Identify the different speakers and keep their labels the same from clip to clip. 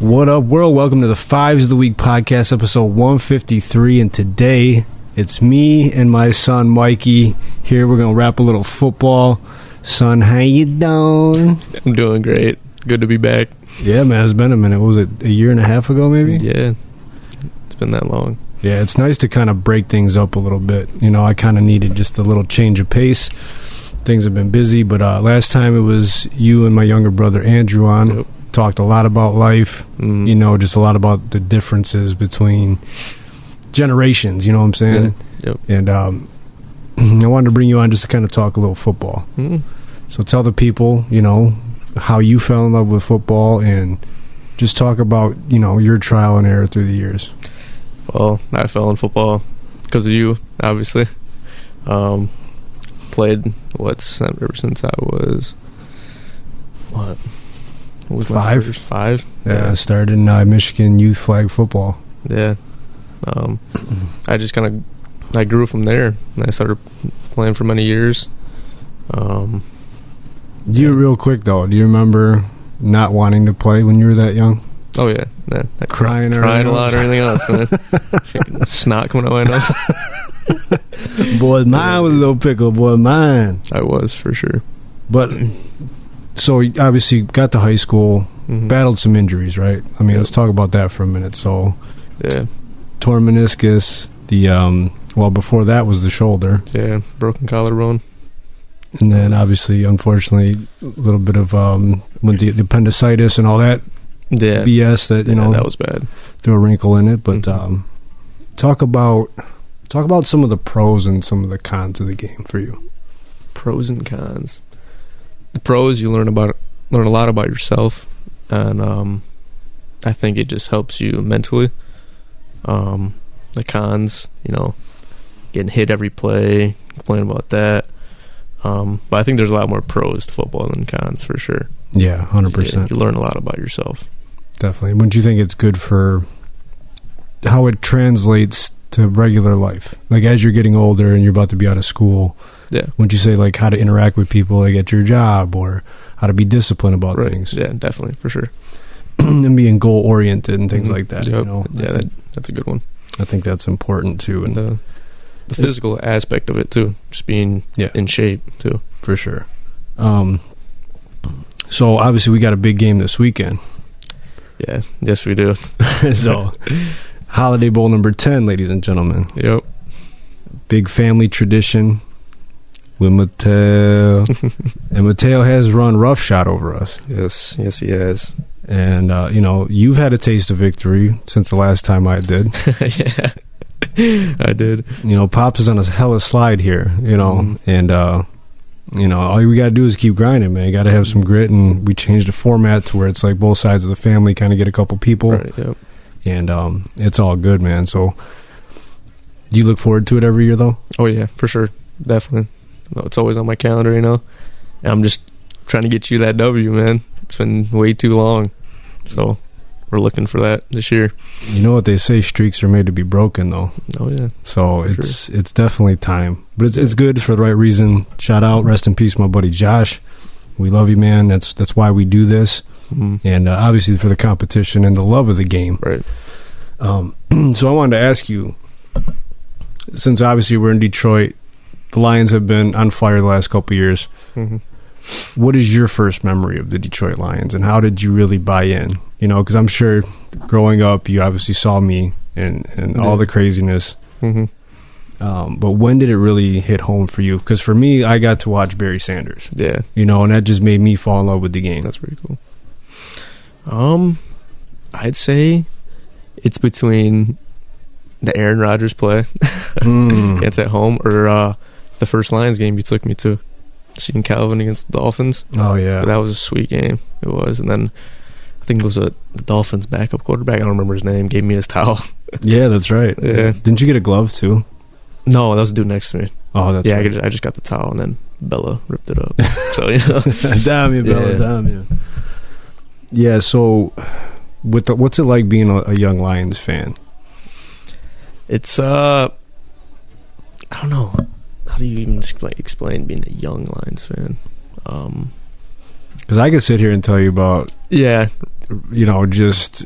Speaker 1: What up, world? Welcome to the Fives of the Week podcast, episode 153. And today, it's me and my son, Mikey. Here, we're going to wrap a little football. Son, how you doing?
Speaker 2: I'm doing great. Good to be back.
Speaker 1: Yeah, man, it's been a minute. What was it, a year and a half ago, maybe?
Speaker 2: Yeah, it's been that long.
Speaker 1: Yeah, it's nice to kind of break things up a little bit. You know, I kind of needed just a little change of pace. Things have been busy, but last time it was you and my younger brother, Andrew, on.
Speaker 2: Yep.
Speaker 1: Talked a lot about life, you know, just a lot about the differences between generations, you know what I'm saying?
Speaker 2: Yeah. Yep.
Speaker 1: And I wanted to bring you on just to kind of talk a little football. So tell the people, you know, how you fell in love with football and just talk about, you know, your trial and error through the years.
Speaker 2: Well, I fell in football because of you, obviously. Played, ever since I was, what was my first? 5?
Speaker 1: Yeah, I started in Michigan youth flag football.
Speaker 2: Yeah. I just I grew from there. And I started playing for many years.
Speaker 1: Real quick, though, do you remember not wanting to play when you were that young?
Speaker 2: Oh, yeah.
Speaker 1: Crying
Speaker 2: a lot or anything else, man. Snot coming out my nose.
Speaker 1: Boy, mine was a little pickle, boy, mine.
Speaker 2: I was, for sure.
Speaker 1: But, so you obviously got to high school, battled some injuries, right? I mean, let's talk about that for a minute. So,
Speaker 2: yeah.
Speaker 1: Torn meniscus, before that was the shoulder.
Speaker 2: Yeah, broken collarbone.
Speaker 1: And then, obviously, unfortunately, a little bit of with the appendicitis and all that BS that, you know.
Speaker 2: That was bad.
Speaker 1: Threw a wrinkle in it. But talk about some of the pros and some of the cons of the game for you.
Speaker 2: Pros and cons. The pros, you learn a lot about yourself, and I think it just helps you mentally. The cons, you know, getting hit every play, complaining about that. But I think there's a lot more pros to football than cons, for sure.
Speaker 1: Yeah, 100%.
Speaker 2: Yeah, you learn a lot about yourself.
Speaker 1: Definitely. Wouldn't you think it's good for how it translates to regular life? Like, as you're getting older and you're about to be out of school, wouldn't you say, like, how to interact with people, like, at your job, or how to be disciplined about things?
Speaker 2: Yeah, definitely, for sure.
Speaker 1: And being goal-oriented and things like that,
Speaker 2: Yep.
Speaker 1: you know?
Speaker 2: Yeah, that's a good one.
Speaker 1: I think that's important, too. And
Speaker 2: the physical aspect of it, too. Just being in shape, too.
Speaker 1: For sure. So, obviously, we got a big game this weekend.
Speaker 2: Yeah, yes, we do.
Speaker 1: So, Holiday Bowl number 10, ladies and gentlemen.
Speaker 2: Yep.
Speaker 1: Big family tradition with Mateo. And Mateo has run roughshod over us.
Speaker 2: Yes, he has.
Speaker 1: And, you know, you've had a taste of victory since the last time I did.
Speaker 2: Yeah, I did.
Speaker 1: You know, Pops is on a hella slide here, you know, and, you know, all we got to do is keep grinding, man. You got to have some grit, and we changed the format to where it's like both sides of the family kind of get a couple people.
Speaker 2: Right, yep.
Speaker 1: And it's all good, man. So, do you look forward to it every year, though?
Speaker 2: Oh, yeah, for sure. Definitely. Well, it's always on my calendar, you know. And I'm just trying to get you that W, man. It's been way too long. So, we're looking for that this year.
Speaker 1: You know what they say, streaks are made to be broken, though.
Speaker 2: Oh, yeah.
Speaker 1: So, it's definitely time. But it's good for the right reason. Shout out, rest in peace, my buddy Josh. We love you, man. That's why we do this. And obviously for the competition and the love of the game.
Speaker 2: Right.
Speaker 1: So I wanted to ask you, since obviously we're in Detroit, the Lions have been on fire the last couple of years. What is your first memory of the Detroit Lions, and how did you really buy in? You know, because I'm sure growing up, you obviously saw me and all the craziness. But when did it really hit home for you? Because for me, I got to watch Barry Sanders. Yeah. You know, and that just made me fall in love with the game.
Speaker 2: That's pretty cool. I'd say it's between the Aaron Rodgers play it's at home, or the first Lions game you took me to, seeing Calvin against the Dolphins.
Speaker 1: Oh, yeah.
Speaker 2: But that was a sweet game. It was. And then I think it was the Dolphins backup quarterback, I don't remember his name, gave me his towel.
Speaker 1: Yeah, that's right.
Speaker 2: Yeah.
Speaker 1: Didn't you get a glove, too?
Speaker 2: No, that was the dude next to me.
Speaker 1: Oh, that's right.
Speaker 2: I just got the towel, and then Bella ripped it up. So, you know.
Speaker 1: Damn you, Bella, damn you. Yeah, so what's it like being a young Lions fan?
Speaker 2: It's, I don't know. How do you even explain being a young Lions fan?
Speaker 1: Because I could sit here and tell you about just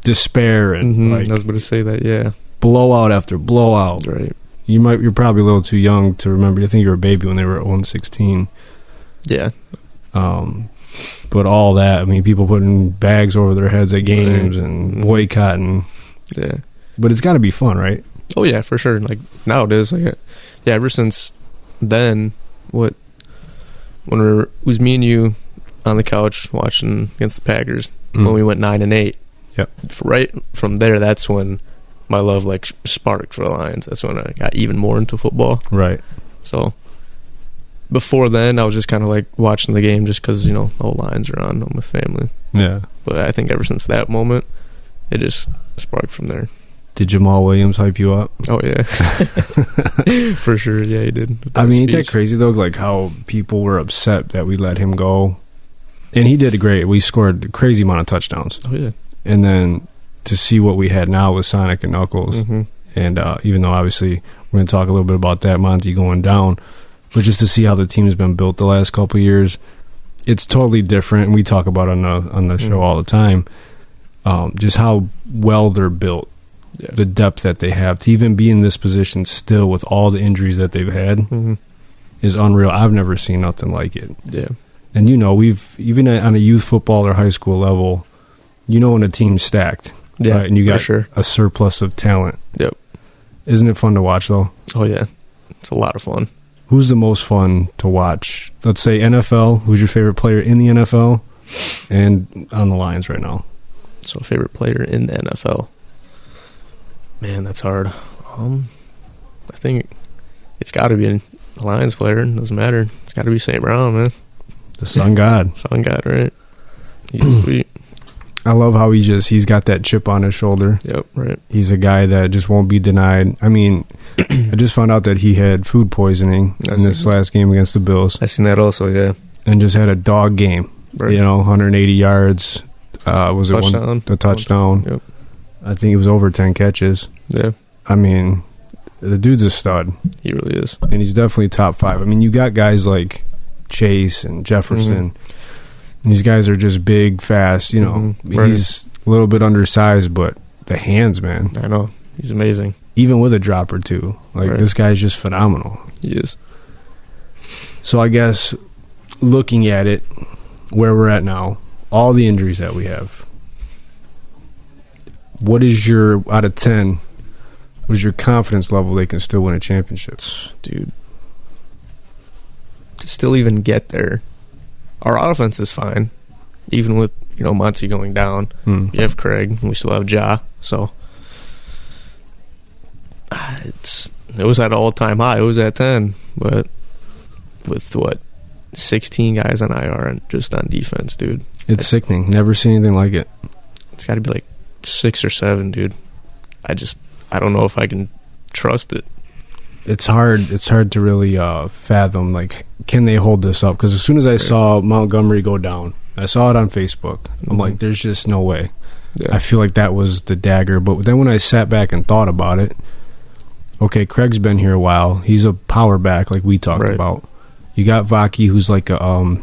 Speaker 1: despair and
Speaker 2: I was going to say that, yeah.
Speaker 1: Blowout after blowout.
Speaker 2: Right.
Speaker 1: You're probably a little too young to remember. I think you were a baby when they were 0-16.
Speaker 2: Yeah.
Speaker 1: But all that, I mean, people putting bags over their heads at games and boycotting.
Speaker 2: Yeah.
Speaker 1: But it's got to be fun, right?
Speaker 2: Oh, yeah, for sure. Like, now it is. Like, yeah, ever since then, when it was me and you on the couch watching against the Packers when we went 9-8.
Speaker 1: Yep.
Speaker 2: Right from there, that's when my love, like, sparked for the Lions. That's when I got even more into football.
Speaker 1: Right.
Speaker 2: So before then, I was just kind of like watching the game just because, the whole Lions are on. I'm with family.
Speaker 1: Yeah.
Speaker 2: But I think ever since that moment, it just sparked from there.
Speaker 1: Did Jamal Williams hype you up?
Speaker 2: Oh, yeah. For sure. Yeah, he did.
Speaker 1: I mean, ain't that crazy, though? Like, how people were upset that we let him go. And he did great. We scored a crazy amount of touchdowns.
Speaker 2: Oh, yeah.
Speaker 1: And then to see what we had now with Sonic and Knuckles. And even though, obviously, we're going to talk a little bit about that, Monty going down. But just to see how the team's been built the last couple of years, it's totally different. And we talk about it on the show all the time. Just how well they're built. Yeah. The depth that they have to even be in this position still with all the injuries that they've had is unreal. I've never seen nothing like it.
Speaker 2: Yeah.
Speaker 1: And we've even on a youth football or high school level, when a team's stacked, right? And you got a surplus of talent.
Speaker 2: Yep.
Speaker 1: Isn't it fun to watch though?
Speaker 2: Oh yeah, it's a lot of fun.
Speaker 1: Who's the most fun to watch? Let's say NFL. Who's your favorite player in the NFL and on the Lions right now?
Speaker 2: So favorite player in the NFL. Man, that's hard. I think it's got to be a Lions player. It doesn't matter. It's got to be St. Brown, man.
Speaker 1: The Sun God.
Speaker 2: Sun God, right? He's sweet.
Speaker 1: I love how he's got that chip on his shoulder.
Speaker 2: Yep, right.
Speaker 1: He's a guy that just won't be denied. I mean, I just found out that he had food poisoning in this last game against the Bills.
Speaker 2: I seen that also, yeah.
Speaker 1: And just had a dog game. Right. 180 yards. Was it
Speaker 2: touchdown?
Speaker 1: The touchdown.
Speaker 2: Yep.
Speaker 1: I think it was over 10 catches.
Speaker 2: Yeah.
Speaker 1: I mean, the dude's a stud.
Speaker 2: He really is.
Speaker 1: And he's definitely top 5. I mean, you got guys like Chase and Jefferson. And these guys are just big, fast.
Speaker 2: Right.
Speaker 1: He's a little bit undersized, but the hands, man.
Speaker 2: I know. He's amazing.
Speaker 1: Even with a drop or two. This guy's just phenomenal.
Speaker 2: He is.
Speaker 1: So I guess looking at it, where we're at now, all the injuries that we have, what is your, out of 10, what is your confidence level they can still win a championship?
Speaker 2: Dude. To still even get there, our offense is fine. Even with, Monty going down. You have Craig, and we still have Ja. So, it was at all-time high. It was at 10. But with, 16 guys on IR and just on defense, dude.
Speaker 1: It's sickening. Never seen anything like it.
Speaker 2: It's got to be like 6 or 7, dude. I don't know if I can trust it.
Speaker 1: It's hard to really fathom, can they hold this up? Because as soon as I saw Montgomery go down, I saw it on Facebook. I'm like, there's just no way. Yeah. I feel like that was the dagger. But then when I sat back and thought about it, okay, Craig's been here a while. He's a power back like we talked about. You got Vaki, who's like a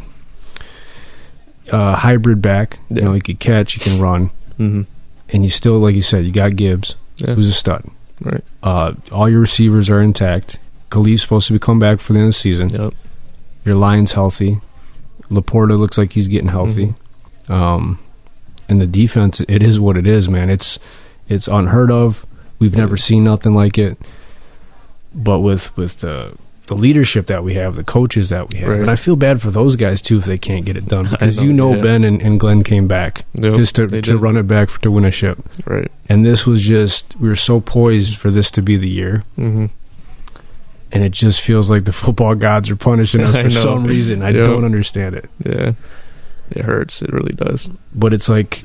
Speaker 1: hybrid back. He can catch, he can run. And you still, like you said, you got Gibbs, who's a stud.
Speaker 2: Right.
Speaker 1: All your receivers are intact. Khalif's supposed to come back for the end of the season.
Speaker 2: Yep.
Speaker 1: Your line's healthy. Laporta looks like he's getting healthy. And the defense, it is what it is, man. It's unheard of. We've never seen nothing like it. But with the leadership that we have, the coaches that we have, and I feel bad for those guys too if they can't get it done, because Ben and Glenn came back just to run it back to win a ship.
Speaker 2: Right.
Speaker 1: And this was just, we were so poised for this to be the year. And it just feels like the football gods are punishing us for some reason. I don't understand it.
Speaker 2: Yeah. It hurts. It really does.
Speaker 1: But it's like,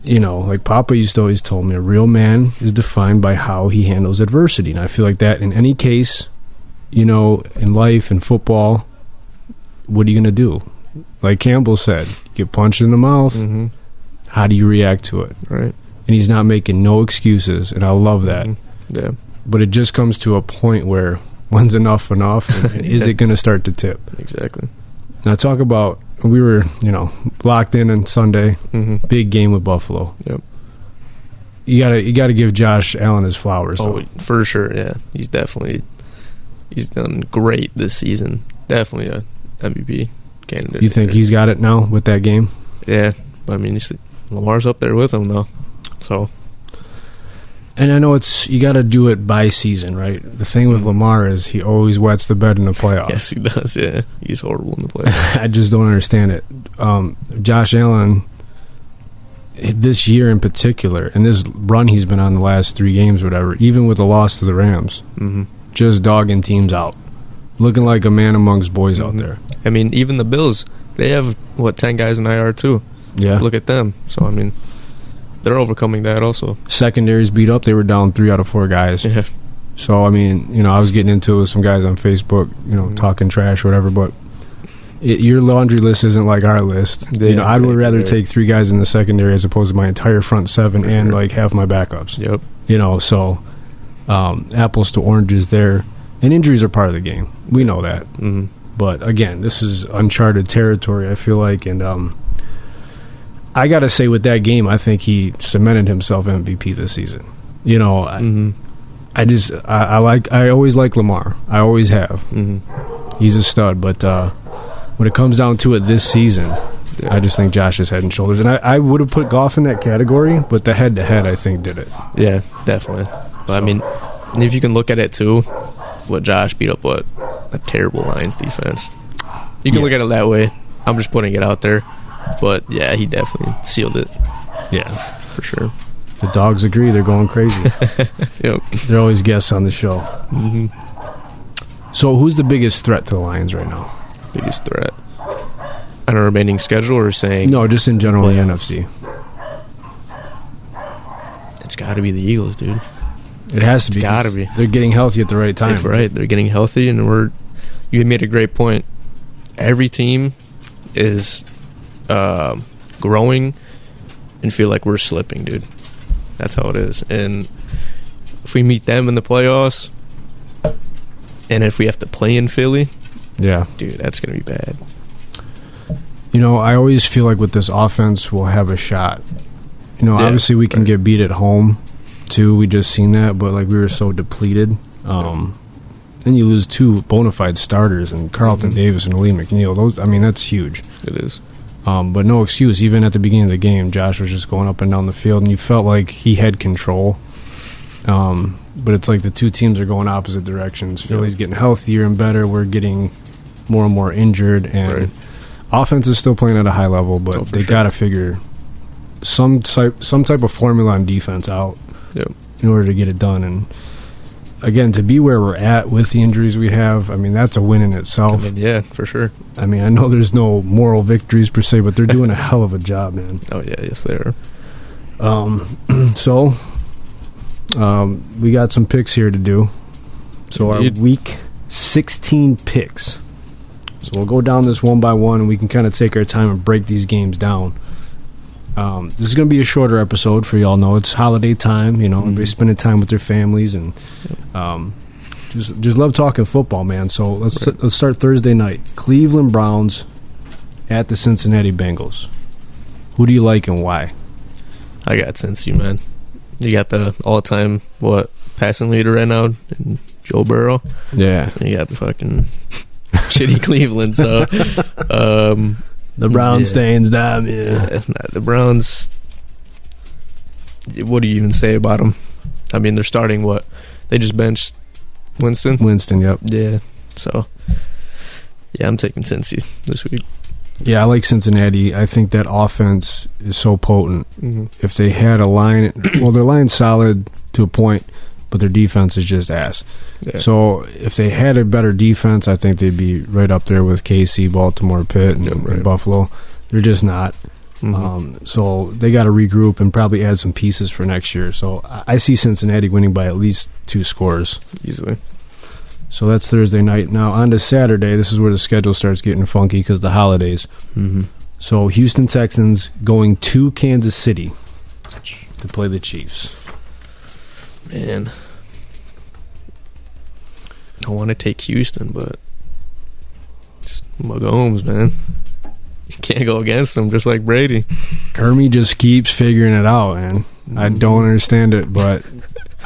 Speaker 1: like Papa used to always tell me, a real man is defined by how he handles adversity. And I feel like that in any case, in life and football, what are you going to do? Like Campbell said, get punched in the mouth. How do you react to it?
Speaker 2: Right.
Speaker 1: And he's not making no excuses, and I love that.
Speaker 2: Yeah.
Speaker 1: But it just comes to a point where when's enough, and is it going to start to tip?
Speaker 2: Exactly.
Speaker 1: Now talk about we were, locked in on Sunday.
Speaker 2: Mm-hmm.
Speaker 1: Big game with Buffalo.
Speaker 2: Yep.
Speaker 1: You gotta give Josh Allen his flowers.
Speaker 2: Oh,
Speaker 1: though.
Speaker 2: for sure. Yeah, he's done great this season. Definitely a MVP candidate.
Speaker 1: You think he's got it now with that game?
Speaker 2: Yeah, but I mean, Lamar's up there with him though. So.
Speaker 1: And I know you got to do it by season, right? The thing with Lamar is he always wets the bed in the playoffs.
Speaker 2: Yes, he does. Yeah, he's horrible in the playoffs.
Speaker 1: I just don't understand it. Josh Allen, this year in particular, and this run he's been on the last 3 games, whatever, even with the loss to the Rams, just dogging teams out, looking like a man amongst boys out there.
Speaker 2: I mean, even the Bills, they have 10 guys in IR too.
Speaker 1: Yeah,
Speaker 2: look at them. So I mean, they're overcoming that also. Secondary's
Speaker 1: beat up. They were down 3 out of 4 guys.
Speaker 2: Yeah.
Speaker 1: So, I mean, I was getting into it with some guys on Facebook, talking trash or whatever, but your laundry list isn't like our list.
Speaker 2: Yeah,
Speaker 1: I would rather take 3 guys in the secondary as opposed to my entire front 7 and like half my backups.
Speaker 2: Yep.
Speaker 1: So apples to oranges there. And injuries are part of the game. We know that.
Speaker 2: Mm-hmm.
Speaker 1: But, again, this is uncharted territory, I feel like, and I got to say, with that game, I think he cemented himself MVP this season. I always like Lamar. I always have.
Speaker 2: Mm-hmm.
Speaker 1: He's a stud. But when it comes down to it this season, I just think Josh is head and shoulders. And I would have put Goff in that category, but the head-to-head, I think, did it.
Speaker 2: Yeah, definitely. But, I mean, if you can look at it, too, what Josh beat up, a terrible Lions defense. You can look at it that way. I'm just putting it out there. But, yeah, he definitely sealed it.
Speaker 1: Yeah.
Speaker 2: For sure.
Speaker 1: The dogs agree. They're going crazy.
Speaker 2: Yep.
Speaker 1: They're always guests on the show.
Speaker 2: Mm-hmm.
Speaker 1: So who's the biggest threat to the Lions right now?
Speaker 2: Biggest threat? On a remaining schedule or saying...
Speaker 1: No, just in general the NFC.
Speaker 2: It's got to be the Eagles, dude.
Speaker 1: It has to be.
Speaker 2: It's got to be.
Speaker 1: They're getting healthy at the right time.
Speaker 2: That's right. They're getting healthy, and you made a great point. Every team is... growing and feel like we're slipping, dude. That's how it is. And if we meet them in the playoffs, and if we have to play in Philly, dude, that's gonna be bad.
Speaker 1: I always feel like with this offense we'll have a shot. Obviously we can get beat at home too. We just seen that, but like we were so depleted. Then you lose 2 bona fide starters and Carlton Davis and Lee McNeil. That's huge.
Speaker 2: It is.
Speaker 1: But no excuse. Even at the beginning of the game, Josh was just going up and down the field, and you felt like he had control. But it's like the 2 teams are going opposite directions. Philly's getting healthier and better. We're getting more and more injured, and offense is still playing at a high level, but they got to figure some type of formula on defense out in order to get it done. And again, to be where we're at with the injuries we have, that's a win in itself.
Speaker 2: Yeah, for sure.
Speaker 1: I know there's no moral victories per se, but they're doing a hell of a job, man.
Speaker 2: Oh, yeah, yes, they are.
Speaker 1: We got some picks here to do. So
Speaker 2: Indeed.
Speaker 1: Our week 16 picks. So we'll go down this one by one, and we can kind of take our time and break these games down. This is going to be a shorter episode for y'all. Know it's holiday time, everybody's spending time with their families, and just love talking football, man. So let's start Thursday night. Cleveland Browns at the Cincinnati Bengals. Who do you like and why?
Speaker 2: I got Cincy, man. You got the all-time passing leader right now, in Joe Burrow.
Speaker 1: Yeah,
Speaker 2: and you got the fucking shitty Cleveland. So.
Speaker 1: The Browns stands down,
Speaker 2: the Browns, what do you even say about them? They're starting they just benched Winston?
Speaker 1: Winston, yep.
Speaker 2: Yeah, so, I'm taking Cincy this week.
Speaker 1: Yeah, I like Cincinnati. I think that offense is so potent.
Speaker 2: Mm-hmm.
Speaker 1: If they had a line, their line's solid to a point, but their defense is just ass. Yeah. So if they had a better defense, I think they'd be right up there with KC, Baltimore, Pitt, and Buffalo. They're just not. Mm-hmm. So they got to regroup and probably add some pieces for next year. So I see Cincinnati winning by at least 2 scores.
Speaker 2: Easily.
Speaker 1: So that's Thursday night. Now on to Saturday. This is where the schedule starts getting funky because the holidays.
Speaker 2: Mm-hmm.
Speaker 1: So Houston Texans going to Kansas City to play the Chiefs.
Speaker 2: Man, I want to take Houston, but just Mahomes, man. You can't go against him, just like Brady.
Speaker 1: Kermie just keeps figuring it out, man. I don't understand it, but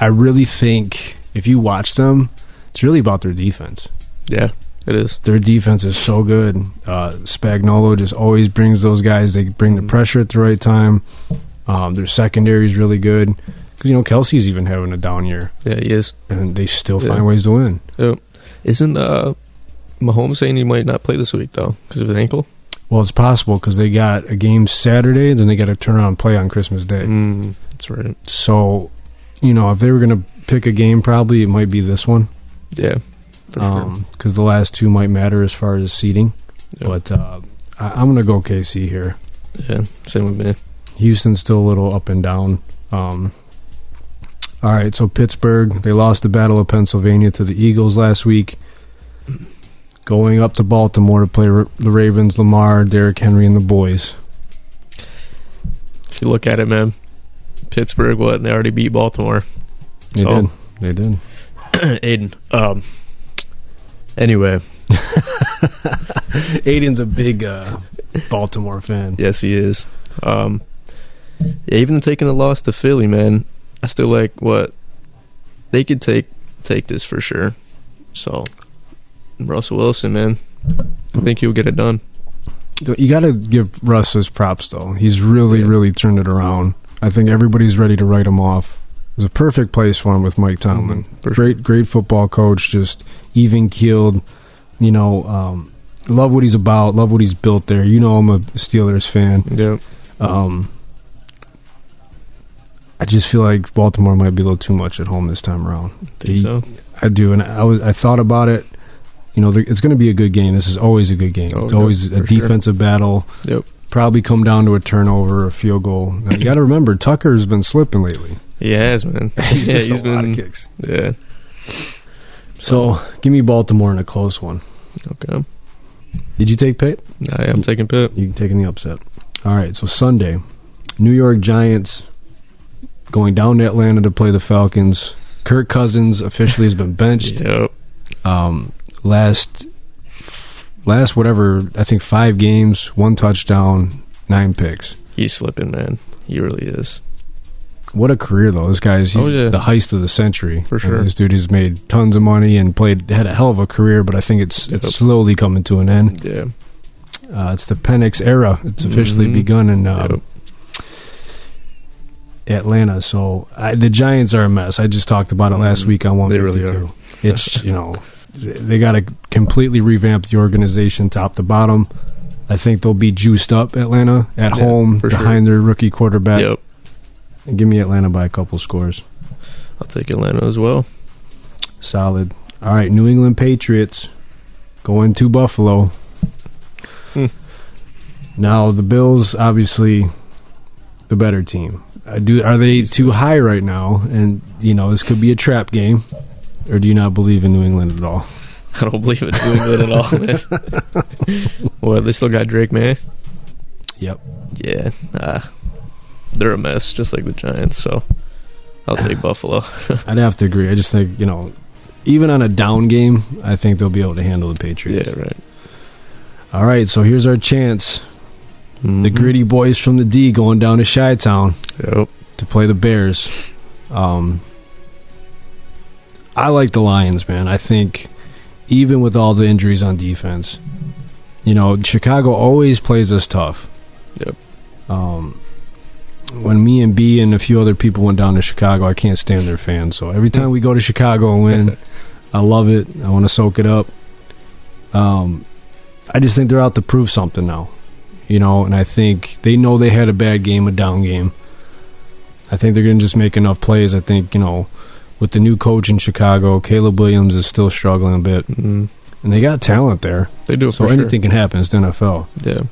Speaker 1: I really think if you watch them, it's really about their defense.
Speaker 2: Yeah, it is.
Speaker 1: Their defense is so good. Spagnuolo just always brings those guys. They bring the pressure at the right time. Their secondary is really good. Because, Kelsey's even having a down year.
Speaker 2: Yeah, he is.
Speaker 1: And they still find ways to win.
Speaker 2: Yeah. Isn't Mahomes saying he might not play this week, though, because of his ankle?
Speaker 1: Well, it's possible because they got a game Saturday, then they got to turn around and play on Christmas Day.
Speaker 2: That's right.
Speaker 1: So, if they were going to pick a game, probably it might be this one.
Speaker 2: Yeah, for sure.
Speaker 1: Because the last two might matter as far as seeding.
Speaker 2: Yep.
Speaker 1: But I'm going to go KC here.
Speaker 2: Yeah, same with me.
Speaker 1: Houston's still a little up and down. All right, so Pittsburgh, they lost the Battle of Pennsylvania to the Eagles last week. Going up to Baltimore to play the Ravens, Lamar, Derrick Henry, and the boys.
Speaker 2: If you look at it, man, Pittsburgh, they already beat Baltimore.
Speaker 1: They did.
Speaker 2: Aiden. Anyway.
Speaker 1: Aiden's a big Baltimore fan.
Speaker 2: Yes, he is. Even taking the loss to Philly, man, I still like what they could take this for sure. So Russell Wilson, man, I think he'll get it done.
Speaker 1: You got to give Russ his props, though. He's really turned it around. I think everybody's ready to write him off. It was a perfect place for him with Mike Tomlin. Great football coach, just even keeled. Love what he's about. Love what he's built there. I'm a Steelers fan.
Speaker 2: Yeah.
Speaker 1: I just feel like Baltimore might be a little too much at home this time around.
Speaker 2: Think so?
Speaker 1: I do, and I thought about it. It's going to be a good game. This is always a good game. It's always a defensive battle.
Speaker 2: Yep.
Speaker 1: Probably come down to a turnover, a field goal. Now, you got to remember, Tucker's been slipping lately.
Speaker 2: He has, man. He's
Speaker 1: been a lot of kicks.
Speaker 2: Yeah.
Speaker 1: So, give me Baltimore in a close one.
Speaker 2: Okay.
Speaker 1: Did you take Pitt?
Speaker 2: I am taking Pitt.
Speaker 1: You're taking the upset. All right, so Sunday, New York Giants going down to Atlanta to play the Falcons. Kirk Cousins officially has been benched.
Speaker 2: Yep.
Speaker 1: Last whatever, I think 5 games, 1 touchdown, 9 picks.
Speaker 2: He's slipping, man. He really is.
Speaker 1: What a career, though. This guy's the heist of the century.
Speaker 2: For sure.
Speaker 1: And this dude has made tons of money and had a hell of a career, but I think it's slowly coming to an end.
Speaker 2: Yeah.
Speaker 1: It's the Penix era. It's officially begun in Atlanta. So the Giants are a mess. I just talked about it last week on 152.
Speaker 2: They really are.
Speaker 1: It's, they got to completely revamp the organization top to bottom. I think they'll be juiced up, Atlanta, at home behind their rookie quarterback.
Speaker 2: Yep.
Speaker 1: And give me Atlanta by a couple scores.
Speaker 2: I'll take Atlanta as well.
Speaker 1: Solid. All right, New England Patriots going to Buffalo. Now, the Bills, obviously, the better team. Are they too high right now? And, this could be a trap game. Or do you not believe in New England at all?
Speaker 2: I don't believe in New England at all, man. Well, they still got Drake May.
Speaker 1: Yep.
Speaker 2: Yeah. They're a mess, just like the Giants, so I'll take Buffalo.
Speaker 1: I'd have to agree. I just think, even on a down game, I think they'll be able to handle the Patriots.
Speaker 2: Yeah, right.
Speaker 1: All right, so here's our chance. The gritty boys from the D going down to Chi-Town to play the Bears. I like the Lions, man. I think even with all the injuries on defense, Chicago always plays us tough.
Speaker 2: Yep.
Speaker 1: When me and B and a few other people went down to Chicago, I can't stand their fans. So every time we go to Chicago and win, I love it. I want to soak it up. I just think they're out to prove something now. And I think they know they had a bad game, a down game. I think they're going to just make enough plays. I think, with the new coach in Chicago, Caleb Williams is still struggling a bit. And they got talent there.
Speaker 2: They do,
Speaker 1: so anything can happen. It's the NFL.
Speaker 2: Yeah.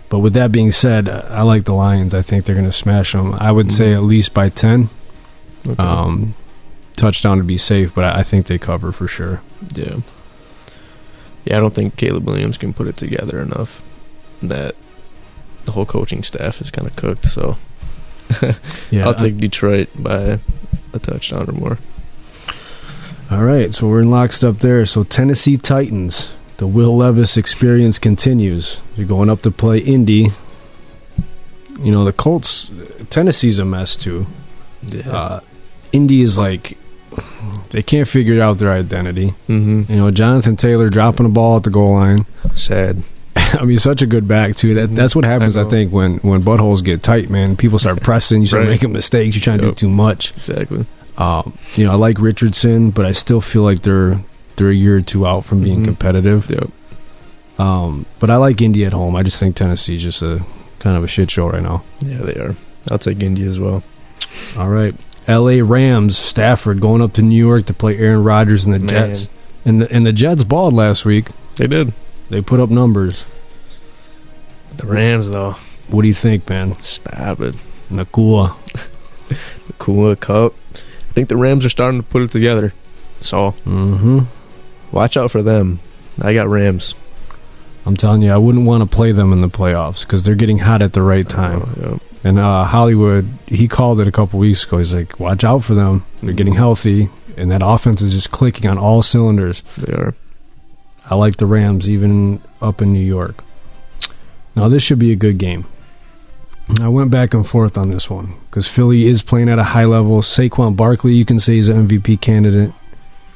Speaker 1: But with that being said, I like the Lions. I think they're going to smash them. I would say at least by 10. Okay. Touchdown to be safe, but I think they cover for sure.
Speaker 2: Yeah. Yeah, I don't think Caleb Williams can put it together enough. That the whole coaching staff is kind of cooked, so I'll take Detroit by a touchdown or more.
Speaker 1: All right, so we're in lockstep there. So Tennessee Titans The Will Levis experience continues. You're going up to play Indy. You know, the Colts, Tennessee's a mess too.
Speaker 2: Yeah.
Speaker 1: Indy is like, they can't figure out their identity.
Speaker 2: Mm-hmm.
Speaker 1: You know, Jonathan Taylor dropping the ball at the goal line.
Speaker 2: Sad.
Speaker 1: I mean, such a good back too. That's what happens. I think when buttholes get tight, man, people start pressing. You start
Speaker 2: Right.
Speaker 1: making mistakes. You're trying to do too much.
Speaker 2: Exactly.
Speaker 1: You know, I like Richardson, but I still feel like they're a year or two out from being competitive.
Speaker 2: Yep.
Speaker 1: But I like Indy at home. I just think Tennessee's just a kind of a shit show right now.
Speaker 2: Yeah, they are. I'll take Indy as well.
Speaker 1: All right, L.A. Rams, Stafford going up to New York to play Aaron Rodgers and the Jets. And the Jets balled last week.
Speaker 2: They did.
Speaker 1: They put up numbers.
Speaker 2: The Rams, though.
Speaker 1: What do you think, man?
Speaker 2: Stop it.
Speaker 1: Nakua.
Speaker 2: Nakua Cup. I think the Rams are starting to put it together. So, watch out for them. I got Rams.
Speaker 1: I'm telling you, I wouldn't want to play them in the playoffs because they're getting hot at the right time.
Speaker 2: Yeah.
Speaker 1: And Hollywood, he called it a couple weeks ago. He's like, watch out for them. They're getting healthy, and that offense is just clicking on all cylinders.
Speaker 2: They are.
Speaker 1: I like the Rams, even up in New York. Now, this should be a good game. I went back and forth on this one because Philly is playing at a high level. Saquon Barkley, you can say he's an MVP candidate.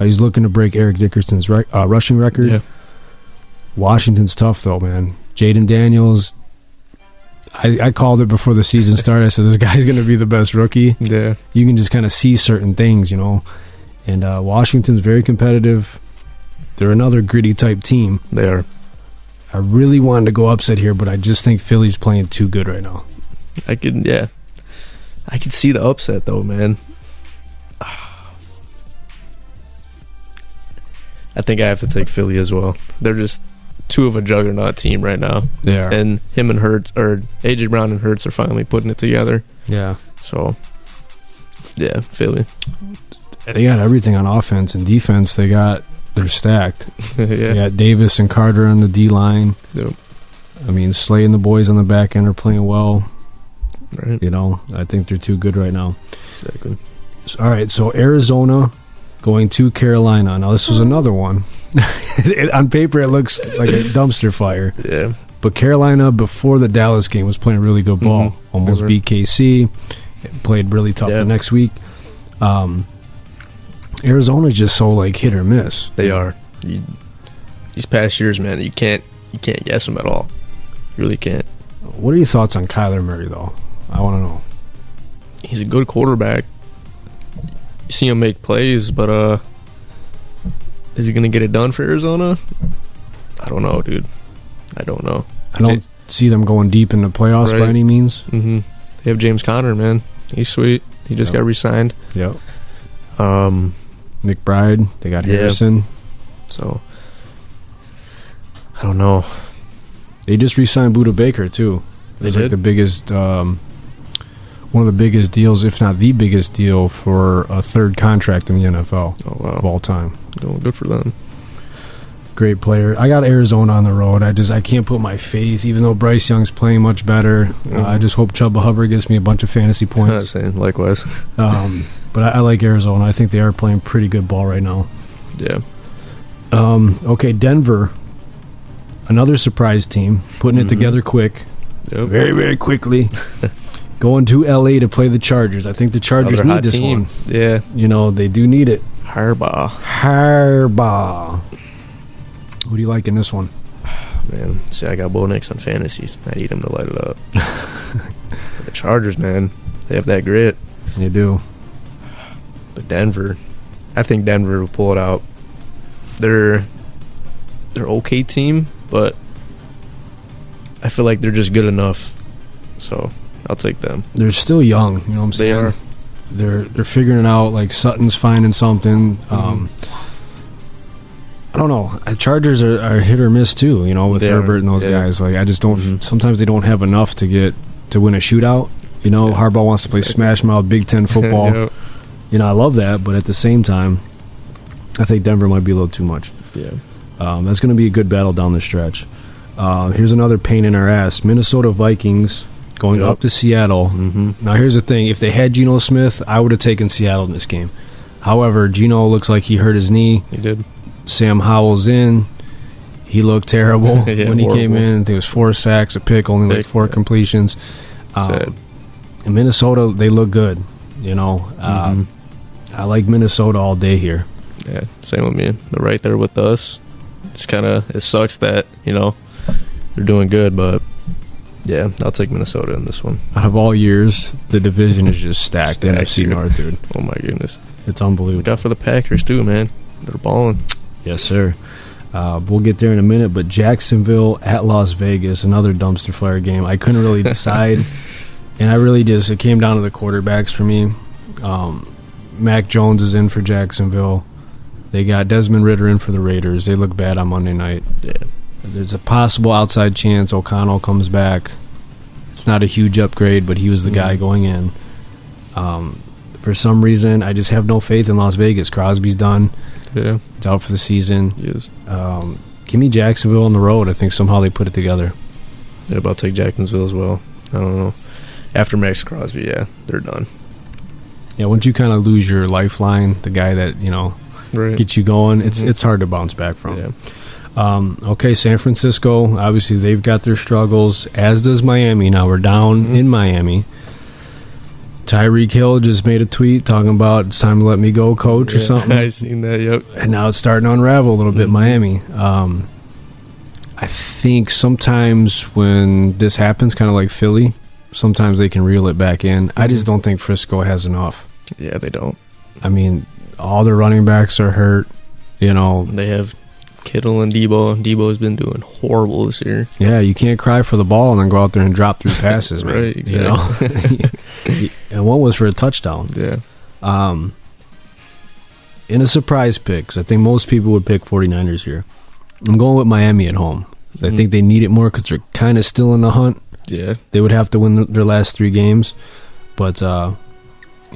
Speaker 1: He's looking to break Eric Dickerson's rushing record.
Speaker 2: Yeah.
Speaker 1: Washington's tough, though, man. Jaden Daniels, I called it before the season started. I said, this guy's going to be the best rookie.
Speaker 2: Yeah.
Speaker 1: You can just kind of see certain things, you know. And Washington's very competitive. They're another gritty type team.
Speaker 2: They are.
Speaker 1: I really wanted to go upset here, but I just think Philly's playing too good right now.
Speaker 2: I could see the upset, though, man. I think I have to take Philly as well. They're just two of a juggernaut team right now.
Speaker 1: They are.
Speaker 2: And him and Hurts, or A.J. Brown and Hurts are finally putting it together.
Speaker 1: Yeah.
Speaker 2: So, yeah, Philly.
Speaker 1: They got everything on offense and defense. They're stacked.
Speaker 2: Yeah.
Speaker 1: They got Davis and Carter on the D-line.
Speaker 2: Yep.
Speaker 1: I mean, Slay and the boys on the back end are playing well.
Speaker 2: Right.
Speaker 1: You know, I think they're too good right now.
Speaker 2: Exactly.
Speaker 1: All right, so Arizona going to Carolina. Now, this was another one. On paper, it looks like a dumpster fire.
Speaker 2: Yeah.
Speaker 1: But Carolina, before the Dallas game, was playing really good ball. Almost beat KC. Played really tough the next week. Arizona's just so, like, hit or miss.
Speaker 2: They are. These past years, man, you can't guess them at all. You really can't.
Speaker 1: What are your thoughts on Kyler Murray, though? I want to know.
Speaker 2: He's a good quarterback. You see him make plays, but is he going to get it done for Arizona? I don't know, dude. I don't know.
Speaker 1: I don't see them going deep in the playoffs by any means.
Speaker 2: Mm-hmm. They have James Conner, man. He's sweet. He just got re-signed.
Speaker 1: Yep. McBride. They got Harrison.
Speaker 2: So, I don't know.
Speaker 1: They just re-signed Budda Baker, too. It's like the biggest, one of the biggest deals, if not the biggest deal, for a third contract in the NFL of all time.
Speaker 2: Good for them.
Speaker 1: Great player. I got Arizona on the road. I can't put my faith, even though Bryce Young's playing much better. I just hope Chuba Hubbard gets me a bunch of fantasy points.
Speaker 2: Likewise.
Speaker 1: But I like Arizona. I think they are playing pretty good ball right now.
Speaker 2: Yeah.
Speaker 1: Okay, Denver. Another surprise team. Putting it together quick.
Speaker 2: Yep.
Speaker 1: Very, very quickly. Going to L.A. to play the Chargers. I think the Chargers need this one.
Speaker 2: Yeah.
Speaker 1: You know, they do need it.
Speaker 2: Harbaugh.
Speaker 1: Who do you like in this one?
Speaker 2: Man, see, I got Bo Nix on fantasy. I need him to light it up. The Chargers, man, they have that grit.
Speaker 1: They do.
Speaker 2: But Denver, I think Denver will pull it out. They're okay team, but I feel like they're just good enough. So I'll take them.
Speaker 1: They're still young, you know what I'm saying?
Speaker 2: They are.
Speaker 1: They're figuring it out. Like Sutton's finding something. I don't know. Chargers are hit or miss too, you know, with Herbert and those guys. Like I just don't. Sometimes they don't have enough to win a shootout. You know, Harbaugh wants to play smash mouth Big Ten football.
Speaker 2: Yep.
Speaker 1: You know, I love that, but at the same time, I think Denver might be a little too much.
Speaker 2: Yeah.
Speaker 1: That's going to be a good battle down the stretch. Here's another pain in our ass. Minnesota Vikings going up to Seattle. Now, here's the thing. If they had Geno Smith, I would have taken Seattle in this game. However, Geno looks like he hurt his knee.
Speaker 2: He did.
Speaker 1: Sam Howell's in. He looked terrible
Speaker 2: Yeah,
Speaker 1: when he came
Speaker 2: horrible.
Speaker 1: in. I think it was 4 sacks, a pick, only like 4 completions.
Speaker 2: Sad.
Speaker 1: In Minnesota, they look good. You know, I like Minnesota all day here.
Speaker 2: Yeah, same with me. They're right there with us. It sucks that, you know, they're doing good, but yeah, I'll take Minnesota in this one.
Speaker 1: Out of all years, the division is just stacked. NFC
Speaker 2: dude.
Speaker 1: North, dude.
Speaker 2: Oh my goodness.
Speaker 1: It's unbelievable.
Speaker 2: Look out for the Packers too, man. They're balling.
Speaker 1: Yes, sir. We'll get there in a minute, but Jacksonville at Las Vegas, another dumpster fire game. I couldn't really decide, and it came down to the quarterbacks for me. Mac Jones is in for Jacksonville. They got Desmond Ridder in for the Raiders. They look bad on Monday night.
Speaker 2: Yeah.
Speaker 1: There's a possible outside chance O'Connell comes back. It's not a huge upgrade, but he was the guy going in. For some reason, I just have no faith in Las Vegas. Crosby's done.
Speaker 2: Yeah.
Speaker 1: It's out for the season.
Speaker 2: He is.
Speaker 1: Give me Jacksonville on the road. I think somehow they put it together.
Speaker 2: Yeah, but I'll take Jacksonville as well. I don't know. After Max Crosby, yeah, they're done.
Speaker 1: Yeah, once you kind of lose your lifeline, the guy that, you know,
Speaker 2: Right.
Speaker 1: gets you going, it's hard to bounce back from.
Speaker 2: Yeah.
Speaker 1: Okay, San Francisco, obviously they've got their struggles, as does Miami. Now we're down in Miami. Tyreek Hill just made a tweet talking about it's time to let me go, coach, or something.
Speaker 2: I seen that, yep.
Speaker 1: And now it's starting to unravel a little bit, Miami. I think sometimes when this happens, kind of like Philly, sometimes they can reel it back in. I just don't think Frisco has enough.
Speaker 2: Yeah, they don't.
Speaker 1: I mean, all their running backs are hurt, you know.
Speaker 2: They have Kittle and Debo. Debo's been doing horrible this year.
Speaker 1: Yeah, you can't cry for the ball and then go out there and drop 3 passes, man.
Speaker 2: Right, exactly.
Speaker 1: You know? And one was for a touchdown.
Speaker 2: Yeah.
Speaker 1: In a surprise pick, 'cause I think most people would pick 49ers here, I'm going with Miami at home. I think they need it more because they're kind of still in the hunt.
Speaker 2: Yeah.
Speaker 1: They would have to win their last 3 games. But, yeah,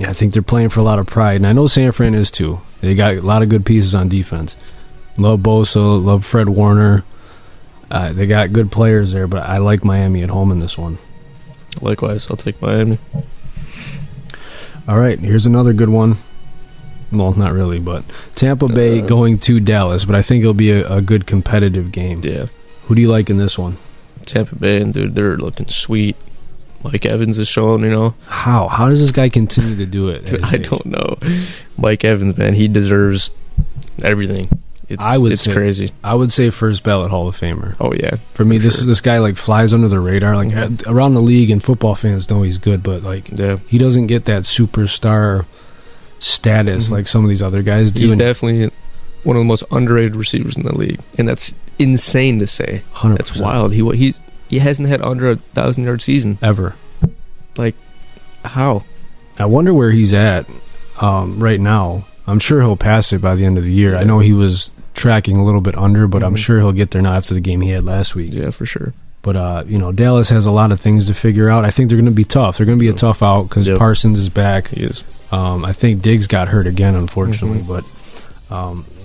Speaker 1: I think they're playing for a lot of pride. And I know San Fran is too. They got a lot of good pieces on defense. Love Bosa, love Fred Warner. They got good players there, but I like Miami at home in this one.
Speaker 2: Likewise, I'll take Miami.
Speaker 1: All right, here's another good one. Well, not really, but Tampa Bay going to Dallas, but I think it'll be a good competitive game.
Speaker 2: Yeah.
Speaker 1: Who do you like in this one?
Speaker 2: Tampa Bay, and dude, they're looking sweet. Mike Evans is showing, you know.
Speaker 1: How does this guy continue to do it?
Speaker 2: Dude, I don't know. Mike Evans, man, he deserves everything. It's crazy.
Speaker 1: I would say first ballot Hall of Famer.
Speaker 2: Oh yeah,
Speaker 1: for me, this guy like flies under the radar. Like around the league, and football fans know he's good, but like he doesn't get that superstar status like some of these other guys do.
Speaker 2: He's definitely one of the most underrated receivers in the league, and that's insane to say.
Speaker 1: 100%.
Speaker 2: That's wild. He hasn't had under 1,000-yard season
Speaker 1: ever.
Speaker 2: Like, how?
Speaker 1: I wonder where he's at right now. I'm sure he'll pass it by the end of the year.
Speaker 2: Yeah.
Speaker 1: I know he was tracking a little bit under, but I'm sure he'll get there now after the game he had last week.
Speaker 2: Yeah, for sure.
Speaker 1: But, you know, Dallas has a lot of things to figure out. I think they're going to be tough. They're going to be a tough out because Parsons is back.
Speaker 2: He is.
Speaker 1: I think Diggs got hurt again, unfortunately, but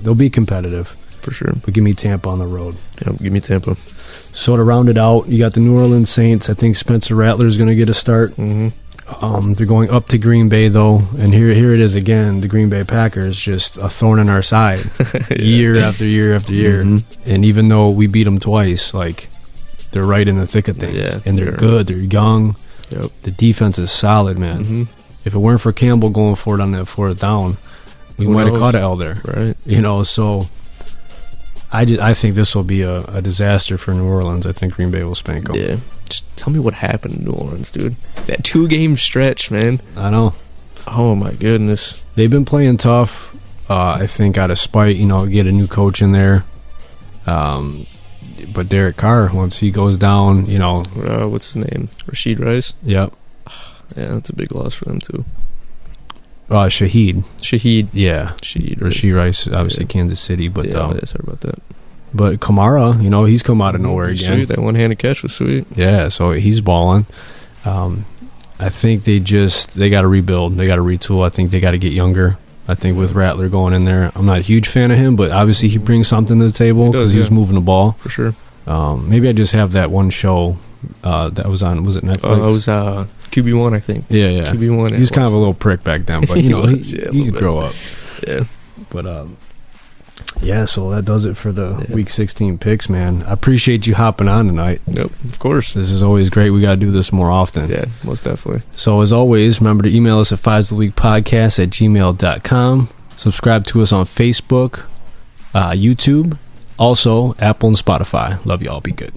Speaker 1: they'll be competitive.
Speaker 2: For sure.
Speaker 1: But give me Tampa on the road.
Speaker 2: Yeah, give me Tampa.
Speaker 1: So to round it out, you got the New Orleans Saints. I think Spencer Rattler is going to get a start. They're going up to Green Bay, though, and here it is again. The Green Bay Packers, just a thorn in our side, year after year after year. And even though we beat them twice, like they're right in the thick of things, and they're good. They're young.
Speaker 2: Yep.
Speaker 1: The defense is solid, man. If it weren't for Campbell going for it on that 4th down, we might have caught an L there,
Speaker 2: right?
Speaker 1: You know, so I think this will be a disaster for New Orleans. I think Green Bay will spank them.
Speaker 2: Yeah. Just tell me what happened in New Orleans, dude. That 2-game stretch, man.
Speaker 1: I know.
Speaker 2: Oh, my goodness.
Speaker 1: They've been playing tough, I think, out of spite, you know, get a new coach in there. But Derek Carr, once he goes down, you know.
Speaker 2: What's his name? Rashid Rice?
Speaker 1: Yep.
Speaker 2: Yeah, that's a big loss for them, too.
Speaker 1: Shaheed.
Speaker 2: Yeah.
Speaker 1: Rashid Rice, obviously Kansas City. But,
Speaker 2: sorry about that.
Speaker 1: But Kamara, you know, he's come out of nowhere again.
Speaker 2: Sweet. That one-handed catch was sweet.
Speaker 1: Yeah, so he's balling. I think they got to rebuild. They got to retool. I think they got to get younger. I think with Rattler going in there, I'm not a huge fan of him, but obviously he brings something to the table because he was moving the ball.
Speaker 2: For sure.
Speaker 1: Maybe I just have that one show that was on, was it Netflix?
Speaker 2: It was QB1, I think.
Speaker 1: Yeah.
Speaker 2: QB1.
Speaker 1: He was kind of a little prick back then, but you know, he could grow up.
Speaker 2: Yeah.
Speaker 1: But Yeah, so that does it for the Week 16 picks, man. I appreciate you hopping on tonight.
Speaker 2: Nope, of course.
Speaker 1: This is always great. We got to do this more often.
Speaker 2: Yeah, most definitely.
Speaker 1: So as always, remember to email us at fivesoftheweekpodcast@gmail.com. Subscribe to us on Facebook, YouTube, also Apple and Spotify. Love you all. Be good.